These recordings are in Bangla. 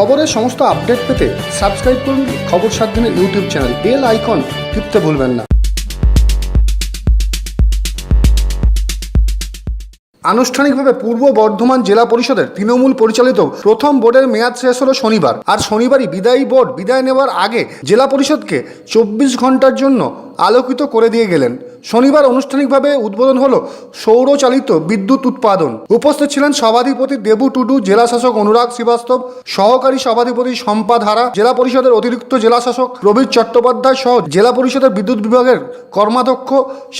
খবরের সমস্ত আপডেট পেতে সাবস্ক্রাইব করুন খবর 7 দিনের ইউটিউব চ্যানেল। বেল আইকন টিপতে ভুলবেন না। আনুষ্ঠানিকভাবে পূর্ব বর্ধমান জেলা পরিষদের তৃণমূল পরিচালিত প্রথম বোর্ডের মেয়াদ শেষ হলো শনিবার। আর শনিবারই বিদায়ী বোর্ড বিদায় নেওয়ার আগে জেলা পরিষদকে 24 ঘন্টার জন্য আলোকিত করে দিয়ে গেলেন। শনিবার আনুষ্ঠানিকভাবে উদ্বোধন হলো সৌরচালিত বিদ্যুৎ উৎপাদন। উপস্থিত ছিলেন সভাধিপতি দেবু টুডু, জেলা শাসক অনুরাগ শ্রীবাস্তব, সহকারী সভাধিপতি শম্পা ধারা, জেলা পরিষদের অতিরিক্ত জেলা শাসক প্রবীর চট্টোপাধ্যায় সহ জেলা পরিষদের বিদ্যুৎ বিভাগের কর্মাধ্যক্ষ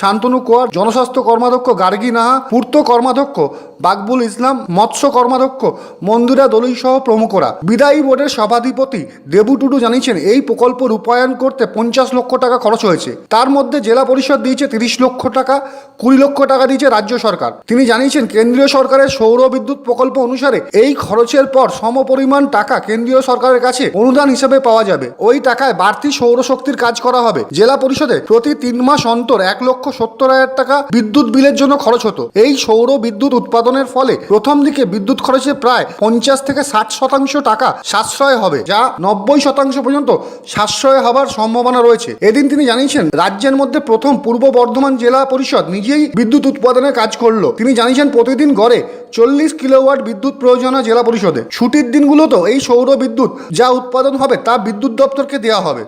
শান্তনু কোয়ার, জনস্বাস্থ্য কর্মাধ্যক্ষ গার্গী নাহা, পূর্ত কর্মাধ্যক্ষ বাকবুল ইসলাম, মৎস্য কর্মাধ্যক্ষ মন্দিরা দলুই সহ প্রমুখরা। বিদায়ী বোর্ডের সভাধিপতি দেবু টুডু জানিয়েছেন, এই প্রকল্প রূপায়ণ করতে 50 লক্ষ টাকা খরচ হয়েছে। তার মধ্যে জেলা পরিষদ দিয়েছে 30 লক্ষ টাকা, 20 লক্ষ টাকা দিয়েছে রাজ্য সরকার। তিনি জানিয়েছেন, কেন্দ্রীয় সরকারের সৌর বিদ্যুৎ প্রকল্প অনুসারে এই খরচের পর সমপরিমাণ টাকা কেন্দ্রীয় সরকারের কাছে অনুদান হিসেবে পাওয়া যাবে। ওই টাকায় বাড়তি সৌরশক্তির কাজ করা হবে। জেলা পরিষদে প্রতি 3 মাস অন্তর 1,70,000 টাকা বিদ্যুৎ বিলের জন্য খরচ হতো। এই সৌর বিদ্যুৎ উৎপাদনের ফলে প্রথম দিকে বিদ্যুৎ খরচে প্রায় 50 থেকে 60% টাকা সাশ্রয় হবে, যা 90% পর্যন্ত সাশ্রয় হবার সম্ভাবনা রয়েছে। এদিন তিনি জানিয়েছেন, রাজ্যের মধ্যে প্রথম পূর্ব বর্ধমান জেলা পরিষদ নিজেই বিদ্যুৎ উৎপাদনের কাজ করলো। তিনি জানিয়েছেন, প্রতিদিন গড়ে 40 কিলোওয়াট বিদ্যুৎ প্রয়োজন হয় জেলা পরিষদে। ছুটির দিনগুলোতেও এই সৌর বিদ্যুৎ যা উৎপাদন হবে তা বিদ্যুৎ দপ্তরকে দেওয়া হবে।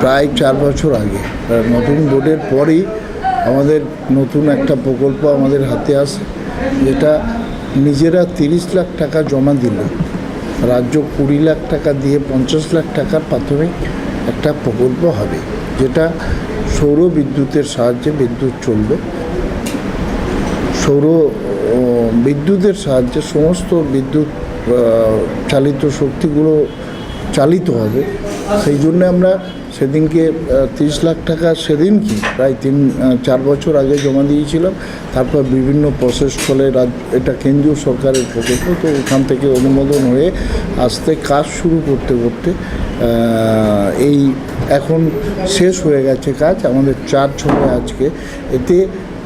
প্রায় 4 বছর আগে নতুন বোর্ডের পরই আমাদের নতুন একটা প্রকল্প আমাদের হাতে আসে, যেটা নিজেরা 30 লাখ টাকা জমা দিল, রাজ্য 20 লাখ টাকা দিয়ে 50 লাখ টাকার প্রাথমিক একটা প্রকল্প হবে, যেটা সৌর বিদ্যুতের সাহায্যে বিদ্যুৎ চলবে। সৌর বিদ্যুতের সাহায্যে সমস্ত বিদ্যুৎ চালিত শক্তিগুলো চালিত হবে। সেই জন্য আমরা সেদিনকে 30 লাখ টাকা সেদিনকে প্রায় 3-4 বছর আগে জমা দিয়েছিলাম। তারপর বিভিন্ন প্রসেস ফলে এটা কেন্দ্রীয় সরকারের প্রকল্প, তো ওখান থেকে অনুমোদন হয়ে আসতে কাজ শুরু করতে করতে এই এখন শেষ হয়ে গেছে কাজ। আমাদের 4 ছড়ে আজকে। এতে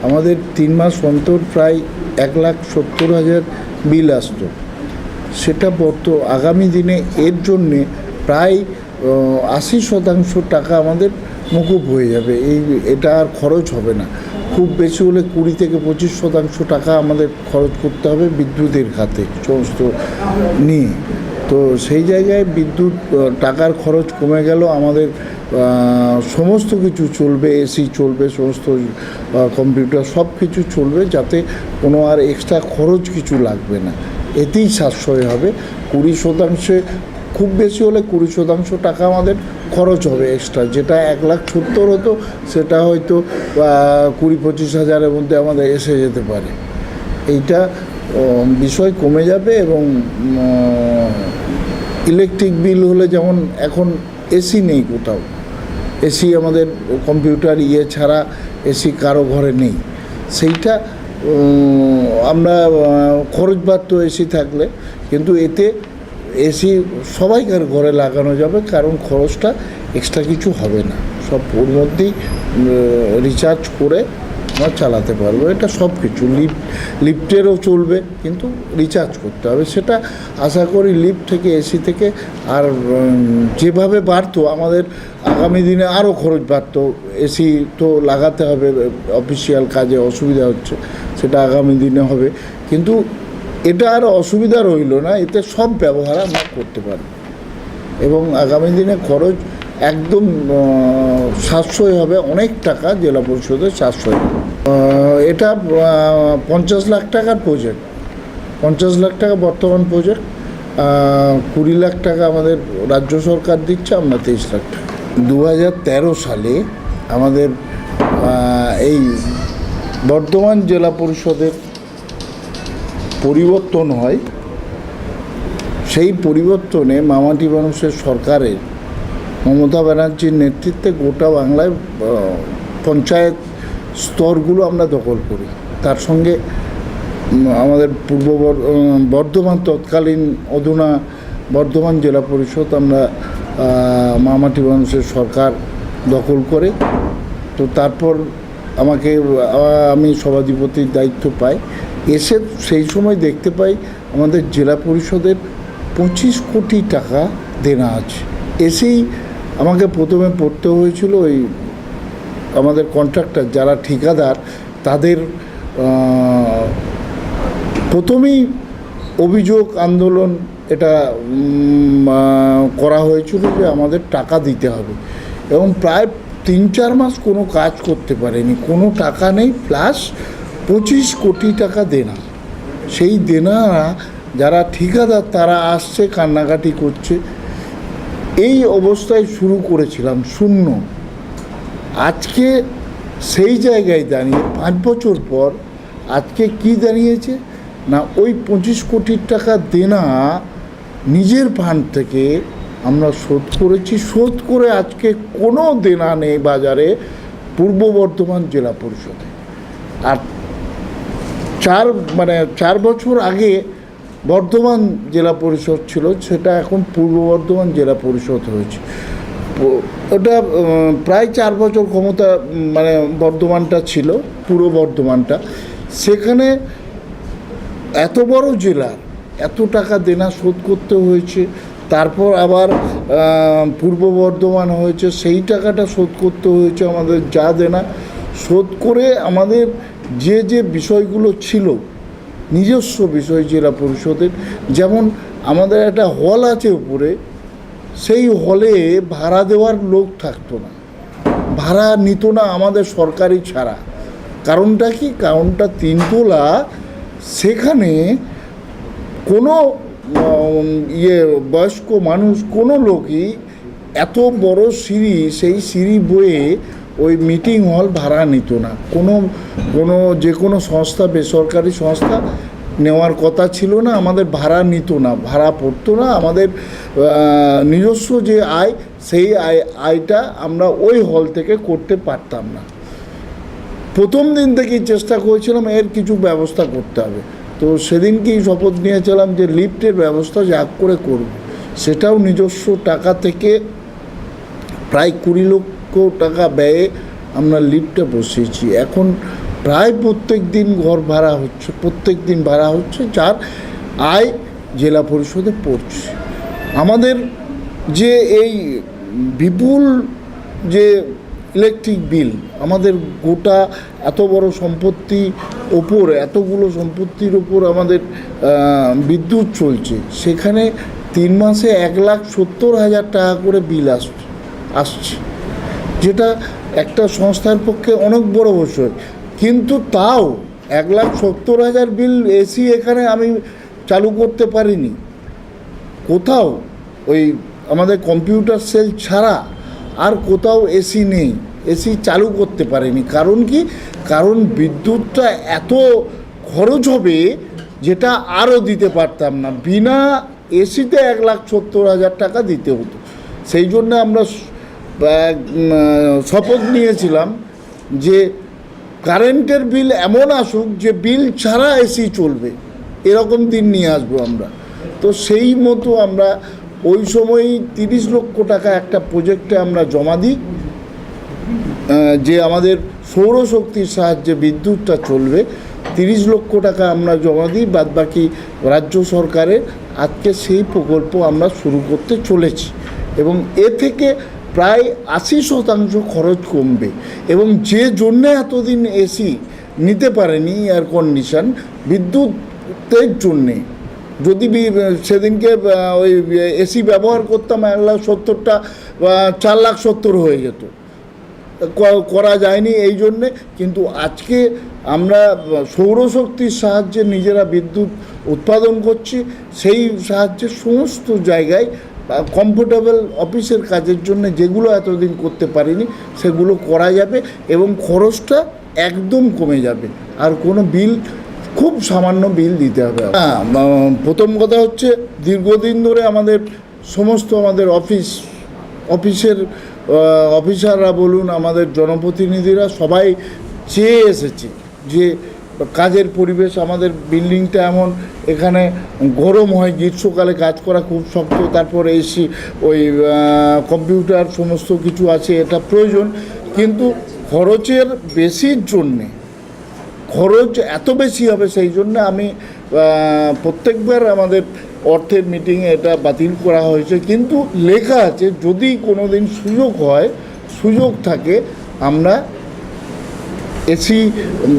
আমাদের 3 মাস অন্তর প্রায় 1,70,000 বিল আসতো। সেটা আগামী দিনে এর জন্যে প্রায় 80% টাকা আমাদের মকুব হয়ে যাবে। এটা আর খরচ হবে না। খুব বেশি হলে 20 থেকে 25% টাকা আমাদের খরচ করতে হবে বিদ্যুতের খাতে সমস্ত নিয়ে। তো সেই জায়গায় বিদ্যুৎ টাকার খরচ কমে গেল। আমাদের সমস্ত কিছু চলবে, এসি চলবে, সমস্ত কম্পিউটার সব কিছু চলবে, যাতে কোনো আর এক্সট্রা খরচ কিছু লাগবে না। এতেই সাশ্রয় হবে। 20%, খুব বেশি হলে 20% টাকা আমাদের খরচ হবে এক্সট্রা। যেটা 1,70,000 হতো, সেটা হয়তো 20-25 হাজারের মধ্যে আমাদের এসে যেতে পারে। এইটা বিষয় কমে যাবে। এবং ইলেকট্রিক বিল হলে, যেমন এখন এসি নেই কোথাও, এসি আমাদের কম্পিউটার ছাড়া এসি কারো ঘরে নেই, সেইটা আমরা খরচ বাড়তো এসি থাকলে, কিন্তু এতে এসি সবাইকার ঘরে লাগানো যাবে, কারণ খরচটা এক্সট্রা কিছু হবে না। সব ওর মধ্যেই রিচার্জ করে আমরা চালাতে পারবো। এটা সব কিছু লিফটেরও চলবে, কিন্তু রিচার্জ করতে হবে। সেটা আশা করি লিফট থেকে, এসি থেকে। আর যেভাবে বাড়তো আমাদের আগামী দিনে আরও খরচ বাড়তো। এসি তো লাগাতে হবে, অফিসিয়াল কাজে অসুবিধা হচ্ছে, সেটা আগামী দিনে হবে। কিন্তু এটা আর অসুবিধা রইল না, এতে সব ব্যবহার আমরা করতে পারি এবং আগামী দিনে খরচ একদম সাশ্রয় হবে। অনেক টাকা জেলা পরিষদের সাশ্রয় হবে। এটা 50 লাখ টাকার প্রজেক্ট, 50 লাখ টাকা বর্তমান প্রজেক্ট। 20 লাখ টাকা আমাদের রাজ্য সরকার দিচ্ছে, আমরা 23 লাখ টাকা। 2013 সালে আমাদের এই বর্ধমান জেলা পরিষদের পরিবর্তন হয়। সেই পরিবর্তনে মামাটি মানুষের সরকারের মমতা ব্যানার্জির নেতৃত্বে গোটা বাংলায় পঞ্চায়েত স্তরগুলো আমরা দখল করি। তার সঙ্গে আমাদের পূর্ব বর্ধমান তৎকালীন অধুনা বর্ধমান জেলা পরিষদ আমরা মামাটি মানুষের সরকার দখল করে। তো তারপর আমি সভাধিপতির দায়িত্ব পাই। এসে সেই সময় দেখতে পাই আমাদের জেলা পরিষদের 25 কোটি টাকা দেনা আছে। এসেই আমাকে প্রথমে পড়তে হয়েছিল ওই আমাদের কন্ট্রাক্টর যারা ঠিকাদার তাদের প্রথমেই অভিযোগ আন্দোলন এটা করা হয়েছিল যে আমাদের টাকা দিতে হবে, এবং প্রায় 3-4 মাস কোনো কাজ করতে পারেনি, কোনো টাকা নেই, প্লাস 25 কোটি টাকা দেনা। সেই দেনা যারা ঠিকাদার তারা আসছে কান্নাকাটি করছে। এই অবস্থায় শুরু করেছিলাম শূন্য। আজকে সেই জায়গায় দাঁড়িয়ে 5 বছর পর আজকে কি দাঁড়িয়েছে না, ওই 25 কোটি টাকা দেনা নিজের ফান্ড থেকে আমরা শোধ করেছি। শোধ করে আজকে কোনো দেনা নেই বাজারে পূর্ব বর্ধমান জেলা পরিষদে। আর 4 বছর আগে বর্ধমান জেলা পরিষদ ছিল, সেটা এখন পূর্ব বর্ধমান জেলা পরিষদ হয়েছে। ওটা প্রায় 4 বছর ক্ষমতা বর্ধমানটা ছিল, পূর্ব বর্ধমানটা। সেখানে এত বড় জেলার এত টাকা দেনা শোধ করতে হয়েছে। তারপর আবার পূর্ব বর্ধমান হয়েছে, সেই টাকাটা শোধ করতে হয়েছে। আমাদের যা দেনা শোধ করে আমাদের যে বিষয়গুলো ছিল নিজস্ব বিষয় জেলা পরিষদের, যেমন আমাদের একটা হল আছে উপরে, সেই হলে ভাড়া দেওয়ার লোক থাকতো না, ভাড়া নিত না আমাদের সরকারি ছাড়া। কারণটা কি? কারণটা 3 তলা, সেখানে কোনো বয়স্ক মানুষ কোনো লোকই এত বড় সিঁড়ি, সেই সিঁড়ি বয়ে ওই মিটিং হল ভাড়া নিত না। যে কোনো সংস্থা, বেসরকারি সংস্থা নেওয়ার কথা ছিল না, আমাদের ভাড়া নিত না, ভাড়া পড়তো না। আমাদের নিজস্ব যে আয়, সেই আয়টা আমরা ওই হল থেকে করতে পারতাম না। প্রথম দিন থেকেই চেষ্টা করেছিলাম এর কিছু ব্যবস্থা করতে হবে। তো সেদিনকেই শপথ নিয়েছিলাম যে লিফটের ব্যবস্থা যা করে করব। সেটাও নিজস্ব টাকা থেকে প্রায় 20 লক্ষ টাকা ব্যয়ে আমরা লিফটে বসিয়েছি। এখন প্রায় প্রত্যেক দিন ভাড়া হচ্ছে, যার আয় জেলা পরিষদে পড়ছে। আমাদের যে এই বিপুল যে ইলেকট্রিক বিল, আমাদের গোটা এত বড় সম্পত্তি ওপর, এতগুলো সম্পত্তির ওপর আমাদের বিদ্যুৎ চলছে, সেখানে 3 মাসে 1,70,000 টাকা করে বিল আসছে, যেটা একটা সংস্থার পক্ষে অনেক বড় বিষয়। কিন্তু তাও 1,70,000 বিল এসি এখানে আমি চালু করতে পারিনি কোথাও। ওই আমাদের কম্পিউটার সেল ছাড়া আর কোথাও এসি নেই, এসি চালু করতে পারিনি। কারণ কি? কারণ বিদ্যুৎটা এত খরচ হবে যেটা আরও দিতে পারতাম না। বিনা এসিতে 1,70,000 টাকা দিতে হতো। সেই জন্য আমরা শপথ নিয়েছিলাম যে কারেন্টের বিল এমন আসুক যে বিল ছাড়া এসি চলবে, এরকম দিন নিয়ে আসবো আমরা। তো সেই মতো আমরা ওই সময়ই 30 লক্ষ টাকা একটা প্রজেক্টে আমরা জমা দিই, যে আমাদের সৌরশক্তির সাহায্যে বিদ্যুৎটা চলবে। 30 লক্ষ টাকা আমরা জমা দিই, বাদবাকি রাজ্য সরকারের। আজকে সেই প্রকল্প আমরা শুরু করতে চলেছি, এবং এ থেকে প্রায় 80% খরচ কমবে। এবং যে জন্যে এতদিন এসি নিতে পারেনি, এয়ার কন্ডিশন, বিদ্যুতের জন্যে, যদি সেদিনকে ওই এসি ব্যবহার করতাম 1,70,000টা 4,70,000 হয়ে যেত, করা যায়নি এই জন্যে। কিন্তু আজকে আমরা সৌরশক্তির সাহায্যে নিজেরা বিদ্যুৎ উৎপাদন করছি, সেই সাহায্যে সমস্ত জায়গায় কমফোর্টেবল অফিসের কাজের জন্য যেগুলো এতদিন করতে পারিনি সেগুলো করা যাবে, এবং খরচটা একদম কমে যাবে। আর কোনো বিল, খুব সামান্য বিল দিতে হবে। প্রথম কথা হচ্ছে, দীর্ঘদিন ধরে আমাদের অফিসের অফিসাররা বলুন, আমাদের জনপ্রতিনিধিরা সবাই চেয়ে এসেছে যে কাজের পরিবেশ, আমাদের বিল্ডিংটা এমন, এখানে গরম হয়, গ্রীষ্মকালে কাজ করা খুব শক্ত, তারপর এসি, ওই কম্পিউটার সমস্ত কিছু আছে, এটা প্রয়োজন। কিন্তু খরচের বেশির জন্যে, খরচ এত বেশি হবে, সেই জন্য আমি প্রত্যেকবার আমাদের অর্থের মিটিংয়ে এটা বাতিল করা হয়েছে, কিন্তু লেখা আছে যদি কোনো দিন সুযোগ থাকে আমরা এসি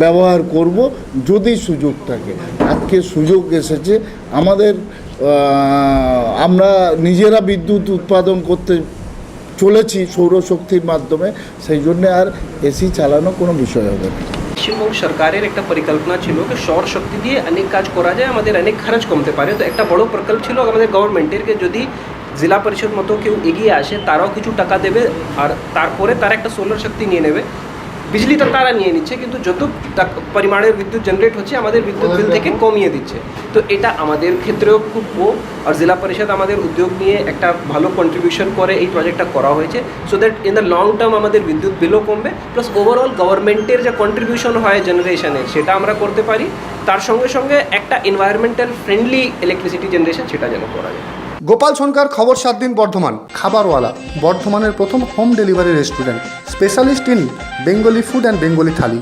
ব্যবহার করব যদি সুযোগ থাকে। আজকে সুযোগ এসেছে আমাদের, আমরা নিজেরা বিদ্যুৎ উৎপাদন করতে চলেছি সৌরশক্তির মাধ্যমে, সেই জন্যে আর এসি চালানো কোনো বিষয় হবে না। পশ্চিমবঙ্গ সরকারের একটা পরিকল্পনা ছিল যে সৌর শক্তি দিয়ে অনেক কাজ করা যায়, আমাদের অনেক খরচ কমতে পারে। তো একটা বড় প্রকল্প ছিল আমাদের গভর্নমেন্টের, যদি জেলা পরিষদ মতো কেউ এগিয়ে আসে তারাও কিছু টাকা দেবে, আর তারপরে তারা একটা সোলার শক্তি নিয়ে নেবে। বিজলি তো তারা নিয়ে নিচ্ছে, কিন্তু যত পরিমাণের বিদ্যুৎ জেনারেট হচ্ছে আমাদের বিদ্যুৎ বিল থেকে কমিয়ে দিচ্ছে। তো এটা আমাদের ক্ষেত্রেও খুব আর জেলা পরিষদ আমাদের উদ্যোগ নিয়ে একটা ভালো কন্ট্রিবিউশন করে এই প্রজেক্টটা করা হয়েছে, so that in the long term আমাদের বিদ্যুৎ বিলও কমবে, প্লাস ওভারঅল গভর্নমেন্টের যে কন্ট্রিবিউশন হয় জেনারেশনের সেটা আমরা করতে পারি। তার সঙ্গে সঙ্গে একটা এনভায়রনমেন্টাল ফ্রেন্ডলি ইলেকট্রিসিটি জেনারেশন সেটা যেন করা যায়। গোপাল সোনকার, খবর 7 দিন বর্ধমান। খাবারওয়ালা, বর্ধমানের প্রথম home delivery restaurant, specialist in Bengali food and Bengali thali.